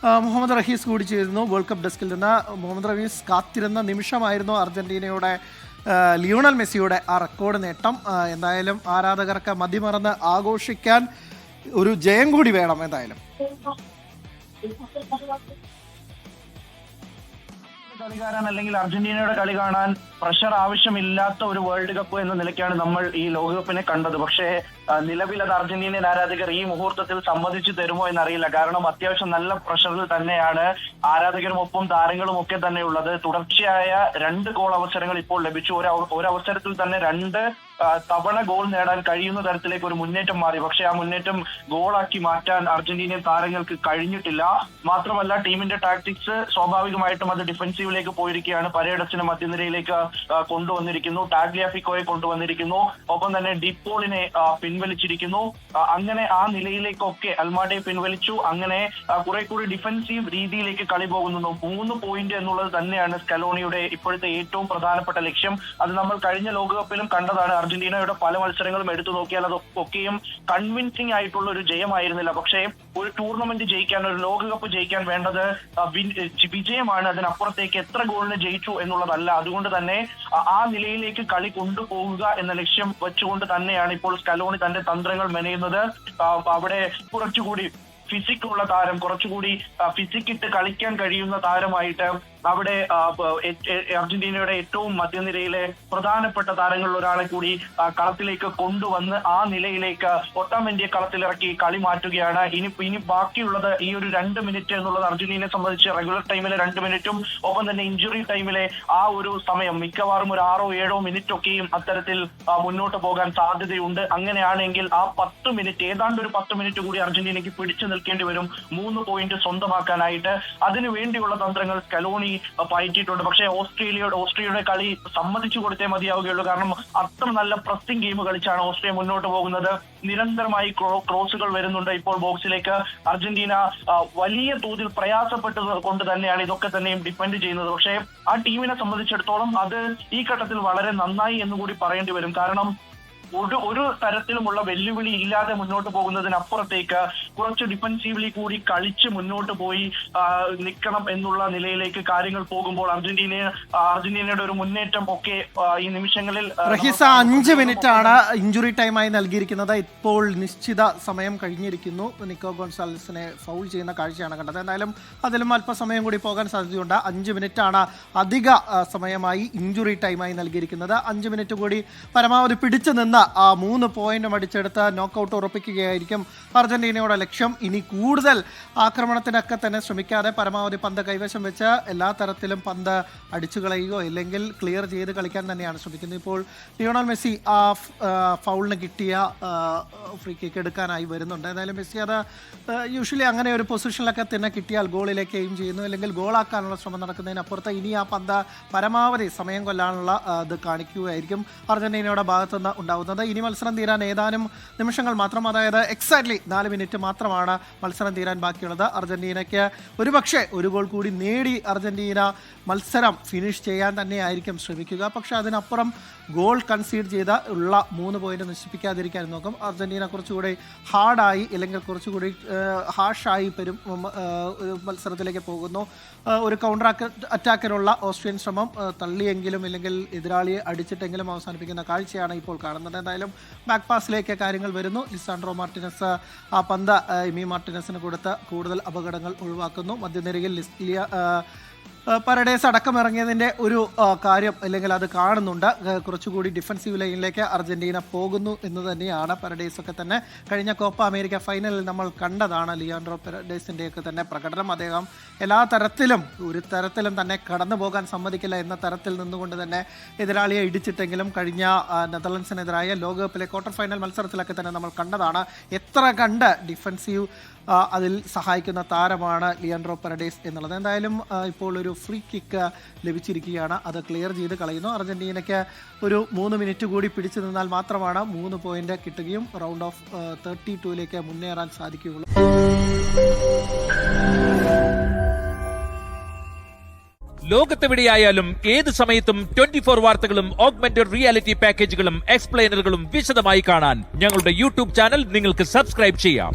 മുഹമ്മദ് റഹീസ് കൂടി ചേരുന്നു world cup ഡെസ്കിൽ നിന്ന്. മുഹമ്മദ് റഹീസ്, കാത്തിരുന്ന നിമിഷമായിരുന്നു അർജന്റീനയുടെ ലിയോണൽ മെസ്സിയുടെ ആ റെക്കോർഡ് നേട്ടം. എന്തായാലും ആരാധകർക്ക് മതിമറന്ന് ആഘോഷിക്കാൻ ഒരു ജയം കൂടി വേണം. എന്തായാലും കളിക്കാരൻ അല്ലെങ്കിൽ അർജന്റീനയുടെ കളി കാണാൻ പ്രഷർ ആവശ്യമില്ലാത്ത ഒരു വേൾഡ് കപ്പ് എന്ന നിലയ്ക്കാണ് നമ്മൾ ഈ ലോകകപ്പിനെ കണ്ടത്. പക്ഷേ നിലവിൽ അത് അർജന്റീനിയൻ ആരാധകർ ഈ മുഹൂർത്തത്തിൽ സമ്മതിച്ചു തരുമോ എന്നറിയില്ല. കാരണം അത്യാവശ്യം നല്ല പ്രഷറിൽ തന്നെയാണ് ആരാധകരുമൊപ്പം താരങ്ങളും ഒക്കെ തന്നെ ഉള്ളത്. തുടർച്ചയായ 2 ഗോൾ അവസരങ്ങൾ ഇപ്പോൾ ലഭിച്ചു. ഒരവസരത്തിൽ തന്നെ 2 തവണ ഗോൾ നേടാൻ കഴിയുന്ന തരത്തിലേക്ക് ഒരു മുന്നേറ്റം മാറി. പക്ഷേ ആ മുന്നേറ്റം ഗോളാക്കി മാറ്റാൻ അർജന്റീനിയൻ താരങ്ങൾക്ക് കഴിഞ്ഞിട്ടില്ല. മാത്രമല്ല ടീമിന്റെ ടാക്ടിക്സ് സ്വാഭാവികമായിട്ടും അത് ഡിഫൻസീവിലേക്ക് പോയിരിക്കുകയാണ്. പരേഡസിനെ മധ്യനിരയിലേക്ക് കൊണ്ടുവന്നിരിക്കുന്നു, ടാഗ്ലിയാഫിക്കോയെ കൊണ്ടുവന്നിരിക്കുന്നു, ഒപ്പം തന്നെ ഡിപ്പോളിനെ പിൻവലിച്ചിരിക്കുന്നു. അങ്ങനെ ആ നിലയിലേക്കൊക്കെ അൽമാഡയെ പിൻവലിച്ചു. അങ്ങനെ കുറെ കൂടി ഡിഫൻസീവ് രീതിയിലേക്ക് കളി പോകുന്നു. 3 പോയിന്റ് എന്നുള്ളത് തന്നെയാണ് സ്കലോണിയുടെ ഇപ്പോഴത്തെ ഏറ്റവും പ്രധാനപ്പെട്ട ലക്ഷ്യം. അത് നമ്മൾ കഴിഞ്ഞ ലോകകപ്പിലും കണ്ടതാണ്. അർജന്റീനയുടെ പല മത്സരങ്ങളും എടുത്തു നോക്കിയാൽ അതൊക്കെയും കൺവിൻസിംഗ് ആയിട്ടുള്ള ഒരു ജയമായിരുന്നില്ല. പക്ഷേ ഒരു ടൂർണമെന്റ് ജയിക്കാൻ, ഒരു ലോകകപ്പ് ജയിക്കാൻ വേണ്ടത് വിജയമാണ്. അതിനപ്പുറത്തേക്ക് എത്ര ഗോളിന് ജയിച്ചു എന്നുള്ളതല്ല. അതുകൊണ്ട് തന്നെ ആ നിലയിലേക്ക് കളി കൊണ്ടുപോകുക എന്ന ലക്ഷ്യം വെച്ചുകൊണ്ട് തന്നെയാണ് ഇപ്പോൾ സ്കലോണി തന്റെ തന്ത്രങ്ങൾ മെനയുന്നത്. അവിടെ കുറച്ചുകൂടി ഫിസിക്കുള്ള താരം, കുറച്ചുകൂടി ഫിസിക്കിട്ട് കളിക്കാൻ കഴിയുന്ന താരമായിട്ട് അവിടെ അർജന്റീനയുടെ ഏറ്റവും മധ്യനിരയിലെ പ്രധാനപ്പെട്ട താരങ്ങളിൽ ഒരാളെ കൂടി കളത്തിലേക്ക് കൊണ്ടുവന്ന് ആ നിലയിലേക്ക് ഒട്ടാമെന്റിയെ കളത്തിലിറക്കി കളി മാറ്റുകയാണ്. ഇനി ബാക്കിയുള്ളത് ഈ ഒരു 2 മിനിറ്റ് എന്നുള്ളത് അർജന്റീനയെ സംബന്ധിച്ച് റെഗുലർ ടൈമിലെ 2 മിനിറ്റും ഒപ്പം തന്നെ ഇഞ്ചുറി ടൈമിലെ ആ ഒരു സമയം മിക്കവാറും ഒരു 6-7 മിനിറ്റ് ഒക്കെയും അത്തരത്തിൽ മുന്നോട്ട് പോകാൻ സാധ്യതയുണ്ട്. അങ്ങനെയാണെങ്കിൽ ആ 10 മിനിറ്റ്, ഏതാണ്ട് ഒരു 10 മിനിറ്റ് കൂടി അർജന്റീനയ്ക്ക് പിടിച്ചു നിൽക്കേണ്ടി വരും 3 പോയിന്റ് സ്വന്തമാക്കാനായിട്ട്. അതിനു വേണ്ടിയുള്ള തന്ത്രങ്ങൾ സ്കലോണി പയറ്റിയിട്ടുണ്ട്. പക്ഷേ ഓസ്ട്രിയയുടെ കളി സമ്മതിച്ചു കൊടുത്തേ മതിയാവുകയുള്ളൂ. കാരണം അത്ര നല്ല പ്രസ്സിംഗ് ഗെയിം കളിച്ചാണ് ഓസ്ട്രിയ മുന്നോട്ട് പോകുന്നത്. നിരന്തരമായി ക്രോസുകൾ വരുന്നുണ്ട് ഇപ്പോൾ ബോക്സിലേക്ക്. അർജന്റീന വലിയ തോതിൽ പ്രയാസപ്പെട്ടത് കൊണ്ട് തന്നെയാണ് ഇതൊക്കെ തന്നെയും ഡിപ്പെൻഡ് ചെയ്യുന്നത്. പക്ഷേ ആ ടീമിനെ സംബന്ധിച്ചിടത്തോളം അത് ഈ ഘട്ടത്തിൽ വളരെ നന്നായി എന്നുകൂടി പറയേണ്ടി വരും. കാരണം ഒരു തരത്തിലുമുള്ള വെല്ലുവിളി ഇല്ലാതെ മുന്നോട്ട് പോകുന്നതിനപ്പുറത്തേക്ക് കുറച്ച് ഡിഫൻസീവ്ലി കൂടി കളിച്ച് മുന്നോട്ട് പോയി നിൽക്കണം എന്നുള്ള നിലയിലേക്ക് കാര്യങ്ങൾ പോകുമ്പോൾ അർജന്റീനയുടെ ഒരു മുന്നേറ്റം ഒക്കെ ഈ നിമിഷങ്ങളിൽ 5 മിനിറ്റാണ് ഇഞ്ചുറി ടൈമായി നൽകിയിരിക്കുന്നത്. ഇപ്പോൾ നിശ്ചിത സമയം കഴിഞ്ഞിരിക്കുന്നു. നിക്കോ ഗോൺസാൽസിനെ ഫൗൾ ചെയ്യുന്ന കാഴ്ചയാണ് കണ്ടത്. എന്തായാലും അതിലും അല്പസമയം കൂടി പോകാൻ സാധ്യതയുണ്ട്. 5 മിനിറ്റാണ് അധിക സമയമായി ഇഞ്ചുറി ടൈമായി നൽകിയിരിക്കുന്നത്. 5 മിനിറ്റ് കൂടി പരമാവധി പിടിച്ചു നിന്ന് ആ 3 പോയിന്റും അടിച്ചെടുത്ത് നോക്കൌട്ട് ഉറപ്പിക്കുകയായിരിക്കും അർജന്റീനയുടെ ലക്ഷ്യം. ഇനി കൂടുതൽ ആക്രമണത്തിനൊക്കെ തന്നെ ശ്രമിക്കാതെ പരമാവധി പന്ത് കൈവശം വെച്ച് എല്ലാ തരത്തിലും പന്ത് അടിച്ചു കളയുകയോ ഇല്ലെങ്കിൽ ക്ലിയർ ചെയ്ത് കളിക്കാൻ തന്നെയാണ് ശ്രമിക്കുന്നത്. ഇപ്പോൾ ലിയോണൽ മെസ്സി ആ ഫൗളിന് കിട്ടിയ ഫ്രീ കിക്ക് എടുക്കാനായി വരുന്നുണ്ട്. എന്തായാലും മെസ്സി അത് യൂഷ്വലി അങ്ങനെ ഒരു പൊസിഷനിലൊക്കെ തന്നെ കിട്ടിയാൽ ഗോളിലേക്ക് എയിം ചെയ്യുന്നു, അല്ലെങ്കിൽ ഗോളാക്കാനുള്ള ശ്രമം നടക്കുന്നതിനപ്പുറത്ത് ഇനി ആ പന്ത് പരമാവധി സമയം കൊല്ലാനുള്ള ഇത് കാണിക്കുകയായിരിക്കും അർജന്റീനയുടെ ഭാഗത്തുനിന്ന് ഉണ്ടാവുന്നത്. ഇനി മത്സരം തീരാൻ ഏതാനും നിമിഷങ്ങൾ മാത്രം, അതായത് എക്സാക്ട്ലി 4 മിനിറ്റ് മാത്രമാണ് മത്സരം തീരാൻ ബാക്കിയുള്ളത്. അർജന്റീനയ്ക്ക് ഒരുപക്ഷെ ഒരു ഗോൾ കൂടി നേടി അർജന്റീന മത്സരം ഫിനിഷ് ചെയ്യാൻ തന്നെയായിരിക്കും ശ്രമിക്കുക. പക്ഷെ അതിനപ്പുറം ഗോൾ കൺസീഡ് ചെയ്ത ഉള്ള 3 പോയിന്റ് നശിപ്പിക്കാതിരിക്കാൻ നോക്കും. അർജന്റീന കുറച്ചുകൂടി ഹാർഡായി അല്ലെങ്കിൽ കുറച്ചുകൂടി ഹാഷായി മത്സരത്തിലേക്ക് പോകുന്നു. ഒരു കൗണ്ടർ അറ്റാക്കിനുള്ള ഓസ്ട്രിയൻ ശ്രമം തള്ളിയെങ്കിലും ഇല്ലെങ്കിൽ എതിരാളിയെ അടിച്ചിട്ടെങ്കിലും അവസാനിപ്പിക്കുന്ന കാഴ്ചയാണ് ഇപ്പോൾ കാണുന്നത്. എന്തായാലും ബാക്ക് പാസിലേക്ക് കാര്യങ്ങൾ വരുന്നു. ലിസാൻഡ്രോ മാർട്ടിനസ് ആ പന്ത് എമി മാർട്ടിനസിന് കൊടുത്ത് കൂടുതൽ അപകടങ്ങൾ ഒഴിവാക്കുന്നു. മധ്യനിരയിൽ പരഡേസ് അടക്കം ഇറങ്ങിയതിൻ്റെ ഒരു കാര്യം അല്ലെങ്കിൽ അത് കാണുന്നുണ്ട്. കുറച്ചുകൂടി ഡിഫൻസീവ് ലൈനിലേക്ക് അർജന്റീന പോകുന്നു എന്ന് തന്നെയാണ്. പരഡേസ് ഒക്കെ തന്നെ കഴിഞ്ഞ കോപ്പ അമേരിക്ക ഫൈനലിൽ നമ്മൾ കണ്ടതാണ് ലിയാൻഡ്രോ പരഡേസിൻ്റെയൊക്കെ തന്നെ പ്രകടനം. അദ്ദേഹം എല്ലാ തരത്തിലും ഒരു തരത്തിലും തന്നെ കടന്നു പോകാൻ സമ്മതിക്കില്ല എന്ന തരത്തിൽ നിന്നുകൊണ്ട് തന്നെ എതിരാളിയെ ഇടിച്ചിട്ടെങ്കിലും കഴിഞ്ഞ നെതർലൻഡ്സിനെതിരായ ലോകകപ്പിലെ ക്വാർട്ടർ ഫൈനൽ മത്സരത്തിലൊക്കെ തന്നെ നമ്മൾ കണ്ടതാണ് എത്ര കണ്ട് ഡിഫൻസീവ് അതിൽ സഹായിക്കുന്ന താരമാണ് ലിയാൻഡ്രോ പരഡേസ് എന്നുള്ളത്. എന്തായാലും ഇപ്പോൾ ഒരു ഫ്രീ കിക്ക് ലഭിച്ചിരിക്കുകയാണ്. അത് ക്ലിയർ ചെയ്ത് കളയുന്നു. അർജന്റീനയ്ക്ക് ഒരു 3 മിനിറ്റ് കൂടി പിടിച്ചു നിന്നാൽ മാത്രമാണ് 3 പോയിന്റ് കിട്ടുകയും റൗണ്ട് ഓഫ് 32ലേക്ക് മുന്നേറാൻ സാധിക്കുകയുള്ളൂ. ലോകത്തെവിടെയായാലും ഏത് സമയത്തും 24 വാർത്തകളും ഓഗ്മെന്റഡ് റിയാലിറ്റി പാക്കേജുകളും എക്സ്പ്ലെയിനറുകളും വിശദമായി കാണാൻ ഞങ്ങളുടെ യൂട്യൂബ് ചാനൽ നിങ്ങൾക്ക് സബ്സ്ക്രൈബ് ചെയ്യാം.